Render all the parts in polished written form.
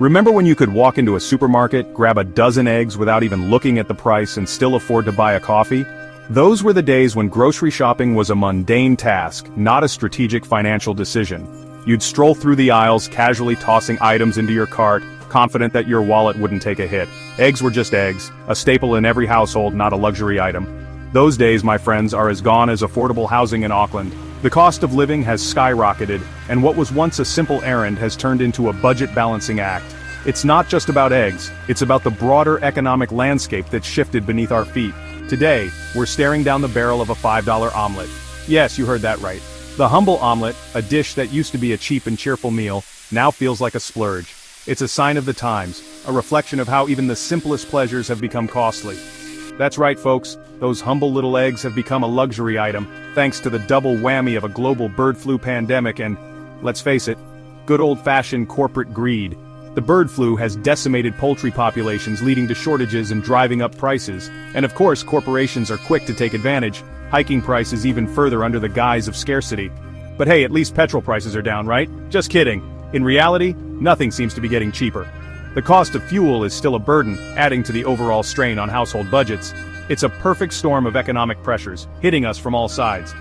Remember when you could walk into a supermarket, grab a dozen eggs without even looking at the price and still afford to buy a coffee? Those were the days when grocery shopping was a mundane task, not a strategic financial decision. You'd stroll through the aisles, casually tossing items into your cart, confident that your wallet wouldn't take a hit. Eggs were just eggs, a staple in every household, not a luxury item. Those days, my friends, are as gone as affordable housing in Auckland. The cost of living has skyrocketed, and what was once a simple errand has turned into a budget-balancing act. It's not just about eggs, it's about the broader economic landscape that's shifted beneath our feet. Today, we're staring down the barrel of a $5 omelet. Yes, you heard that right. The humble omelet, a dish that used to be a cheap and cheerful meal, now feels like a splurge. It's a sign of the times, a reflection of how even the simplest pleasures have become costly. That's right, folks, those humble little eggs have become a luxury item, thanks to the double whammy of a global bird flu pandemic and, let's face it, good old-fashioned corporate greed. The bird flu has decimated poultry populations, leading to shortages and driving up prices. And of course, corporations are quick to take advantage, hiking prices even further under the guise of scarcity. But hey, at least petrol prices are down, right? Just kidding. In reality, nothing seems to be getting cheaper. The cost of fuel is still a burden, adding to the overall strain on household budgets. It's a perfect storm of economic pressures, hitting us from all sides.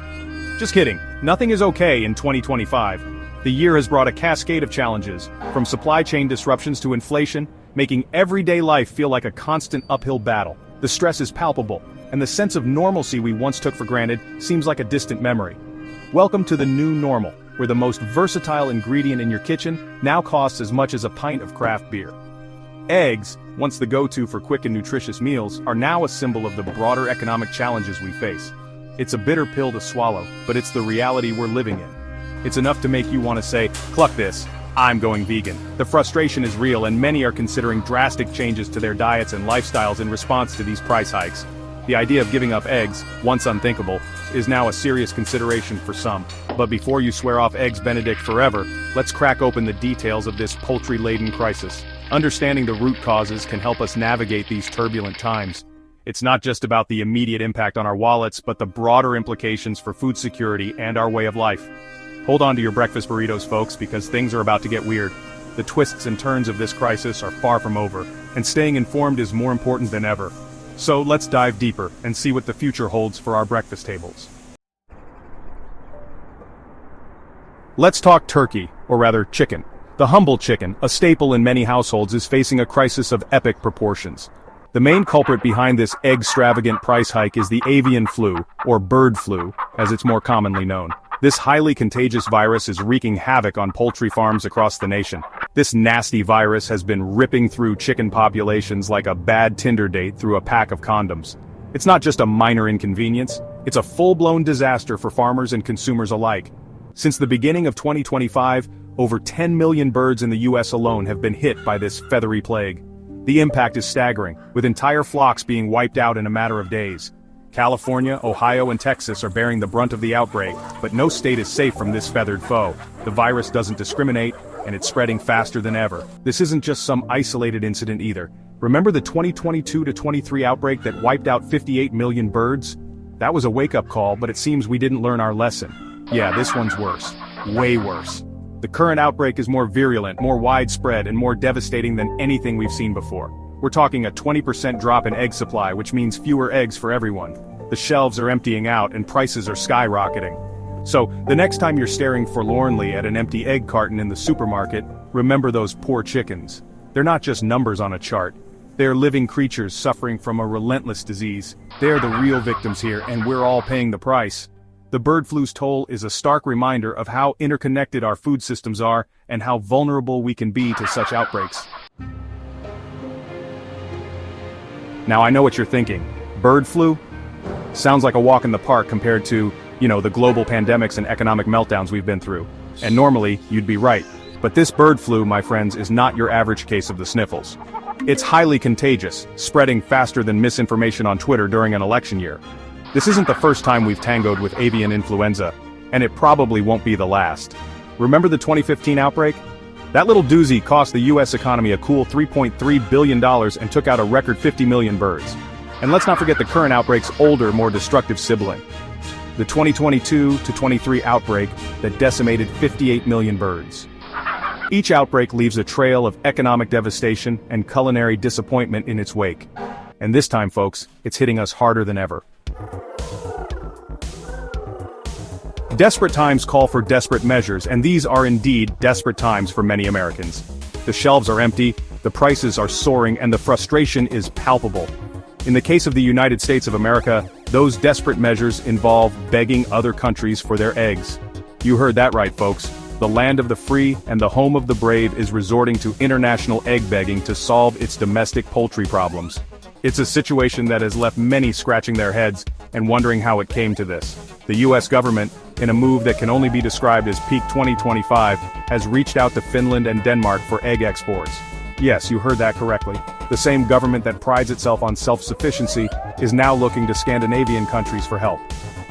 Just kidding, nothing is okay in 2025. The year has brought a cascade of challenges, from supply chain disruptions to inflation, making everyday life feel like a constant uphill battle. The stress is palpable, and the sense of normalcy we once took for granted seems like a distant memory. Welcome to the new normal, where the most versatile ingredient in your kitchen now costs as much as a pint of craft beer. Eggs, once the go-to for quick and nutritious meals, are now a symbol of the broader economic challenges we face. It's a bitter pill to swallow, but it's the reality we're living in. It's enough to make you want to say, "Cluck this, I'm going vegan." The frustration is real, and many are considering drastic changes to their diets and lifestyles in response to these price hikes. The idea of giving up eggs, once unthinkable, is now a serious consideration for some. But before you swear off Eggs Benedict forever, let's crack open the details of this poultry-laden crisis. Understanding the root causes can help us navigate these turbulent times. It's not just about the immediate impact on our wallets, but the broader implications for food security and our way of life. Hold on to your breakfast burritos, folks, because things are about to get weird. The twists and turns of this crisis are far from over, and staying informed is more important than ever. So let's dive deeper and see what the future holds for our breakfast tables. Let's talk turkey, or rather chicken. The humble chicken, a staple in many households, is facing a crisis of epic proportions. The main culprit behind this extravagant price hike is the avian flu, or bird flu, as it's more commonly known. This highly contagious virus is wreaking havoc on poultry farms across the nation. This nasty virus has been ripping through chicken populations like a bad Tinder date through a pack of condoms. It's not just a minor inconvenience, it's a full-blown disaster for farmers and consumers alike. Since the beginning of 2025, over 10 million birds in the US alone have been hit by this feathery plague. The impact is staggering, with entire flocks being wiped out in a matter of days. California, Ohio, and Texas are bearing the brunt of the outbreak, but no state is safe from this feathered foe. The virus doesn't discriminate, and it's spreading faster than ever. This isn't just some isolated incident either. Remember the 2022-23 outbreak that wiped out 58 million birds? That was a wake-up call, but it seems we didn't learn our lesson. Yeah, this one's worse. Way worse. The current outbreak is more virulent, more widespread, and more devastating than anything we've seen before. We're talking a 20% drop in egg supply, which means fewer eggs for everyone. The shelves are emptying out and prices are skyrocketing. So, the next time you're staring forlornly at an empty egg carton in the supermarket, remember those poor chickens. They're not just numbers on a chart. They're living creatures suffering from a relentless disease. They're the real victims here, and we're all paying the price. The bird flu's toll is a stark reminder of how interconnected our food systems are and how vulnerable we can be to such outbreaks. Now I know what you're thinking. Bird flu? Sounds like a walk in the park compared to, the global pandemics and economic meltdowns we've been through. And normally, you'd be right. But this bird flu, my friends, is not your average case of the sniffles. It's highly contagious, spreading faster than misinformation on Twitter during an election year. This isn't the first time we've tangoed with avian influenza, and it probably won't be the last. Remember the 2015 outbreak? That little doozy cost the US economy a cool $3.3 billion and took out a record 50 million birds. And let's not forget the current outbreak's older, more destructive sibling. The 2022-23 outbreak that decimated 58 million birds. Each outbreak leaves a trail of economic devastation and culinary disappointment in its wake. And this time, folks, it's hitting us harder than ever. Desperate times call for desperate measures, and these are indeed desperate times for many Americans. The shelves are empty, the prices are soaring, and the frustration is palpable. In the case of the United States of America, those desperate measures involve begging other countries for their eggs. You heard that right, folks. The land of the free and the home of the brave is resorting to international egg begging to solve its domestic poultry problems. It's a situation that has left many scratching their heads and wondering how it came to this. The US government, in a move that can only be described as peak 2025, has reached out to Finland and Denmark for egg exports. Yes, you heard that correctly. The same government that prides itself on self-sufficiency is now looking to Scandinavian countries for help.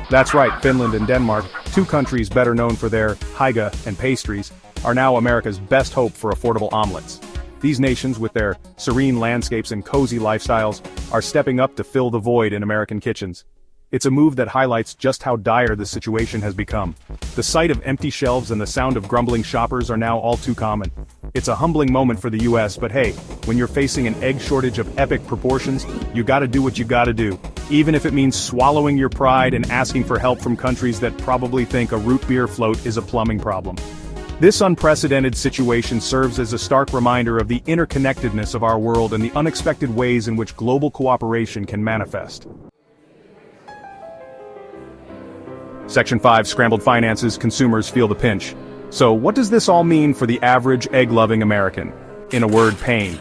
That's right, Finland and Denmark, two countries better known for their hygge and pastries, are now America's best hope for affordable omelets. These nations, with their serene landscapes and cozy lifestyles, are stepping up to fill the void in American kitchens. It's a move that highlights just how dire the situation has become. The sight of empty shelves and the sound of grumbling shoppers are now all too common. It's a humbling moment for the US, but hey, when you're facing an egg shortage of epic proportions, you gotta do what you gotta do. Even if it means swallowing your pride and asking for help from countries that probably think a root beer float is a plumbing problem. This unprecedented situation serves as a stark reminder of the interconnectedness of our world and the unexpected ways in which global cooperation can manifest. Section 5, Scrambled Finances, Consumers Feel the Pinch. So what does this all mean for the average egg-loving American? In a word, pain.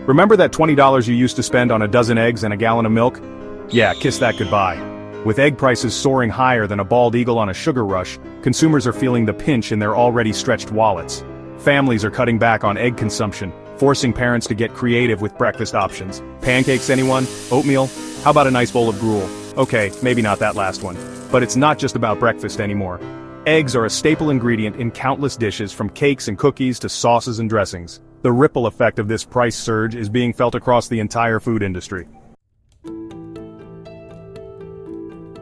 Remember that $20 you used to spend on a dozen eggs and a gallon of milk? Yeah, kiss that goodbye. With egg prices soaring higher than a bald eagle on a sugar rush, consumers are feeling the pinch in their already stretched wallets. Families are cutting back on egg consumption, forcing parents to get creative with breakfast options. Pancakes, anyone? Oatmeal? How about a nice bowl of gruel? Okay, maybe not that last one. But it's not just about breakfast anymore. Eggs are a staple ingredient in countless dishes, from cakes and cookies to sauces and dressings. The ripple effect of this price surge is being felt across the entire food industry.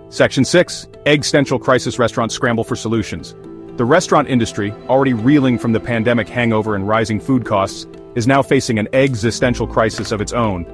Section 6, Existential Crisis Restaurants Scramble for Solutions. The restaurant industry, already reeling from the pandemic hangover and rising food costs, is now facing an existential crisis of its own.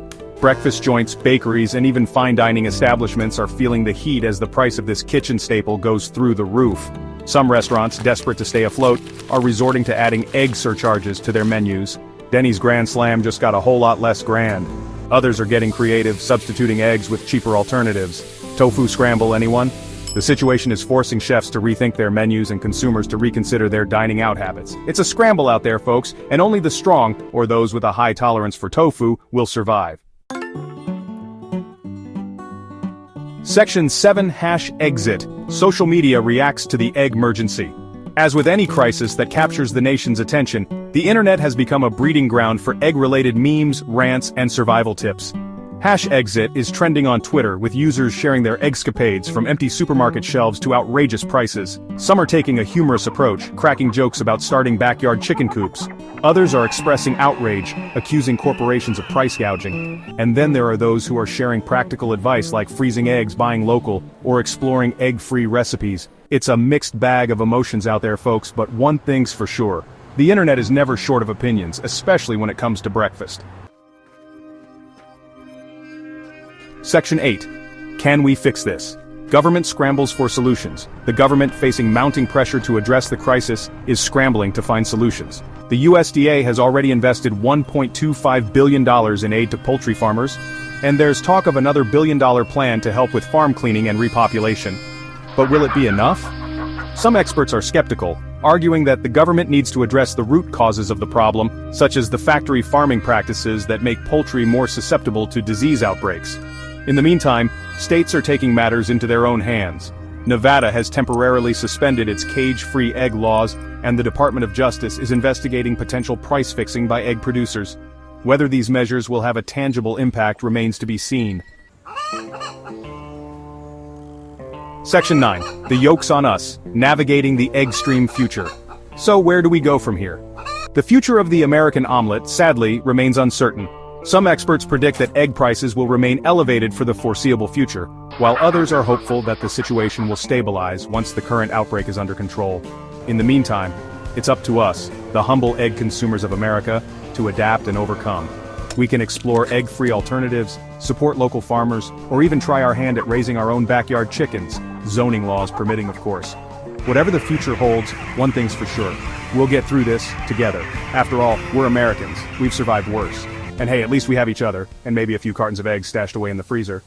Breakfast joints, bakeries, and even fine dining establishments are feeling the heat as the price of this kitchen staple goes through the roof. Some restaurants, desperate to stay afloat, are resorting to adding egg surcharges to their menus. Denny's Grand Slam just got a whole lot less grand. Others are getting creative, substituting eggs with cheaper alternatives. Tofu scramble, anyone? The situation is forcing chefs to rethink their menus and consumers to reconsider their dining out habits. It's a scramble out there, folks, and only the strong, or those with a high tolerance for tofu, will survive. Section 7, Exit. Social media reacts to the egg-mergency. As with any crisis that captures the nation's attention, the internet has become a breeding ground for egg-related memes, rants, and survival tips. Exit is trending on Twitter, with users sharing their eggscapades from empty supermarket shelves to outrageous prices. Some are taking a humorous approach, cracking jokes about starting backyard chicken coops. Others are expressing outrage, accusing corporations of price gouging. And then there are those who are sharing practical advice like freezing eggs, buying local, or exploring egg-free recipes. It's a mixed bag of emotions out there, folks, but one thing's for sure. The internet is never short of opinions, especially when it comes to breakfast. Section 8. Can we fix this? Government scrambles for solutions. The government, facing mounting pressure to address the crisis, is scrambling to find solutions. The USDA has already invested $1.25 billion in aid to poultry farmers, and there's talk of another billion-dollar plan to help with farm cleaning and repopulation. But will it be enough? Some experts are skeptical, arguing that the government needs to address the root causes of the problem, such as the factory farming practices that make poultry more susceptible to disease outbreaks. In the meantime, states are taking matters into their own hands. Nevada has temporarily suspended its cage-free egg laws, and the Department of Justice is investigating potential price fixing by egg producers. Whether these measures will have a tangible impact remains to be seen. Section 9. The Yoke's on Us, Navigating the Egg Stream Future. So where do we go from here? The future of the American omelet, sadly, remains uncertain. Some experts predict that egg prices will remain elevated for the foreseeable future, while others are hopeful that the situation will stabilize once the current outbreak is under control. In the meantime, it's up to us, the humble egg consumers of America, to adapt and overcome. We can explore egg-free alternatives, support local farmers, or even try our hand at raising our own backyard chickens, zoning laws permitting, of course. Whatever the future holds, one thing's for sure. We'll get through this, together. After all, we're Americans. We've survived worse. And hey, at least we have each other, and maybe a few cartons of eggs stashed away in the freezer.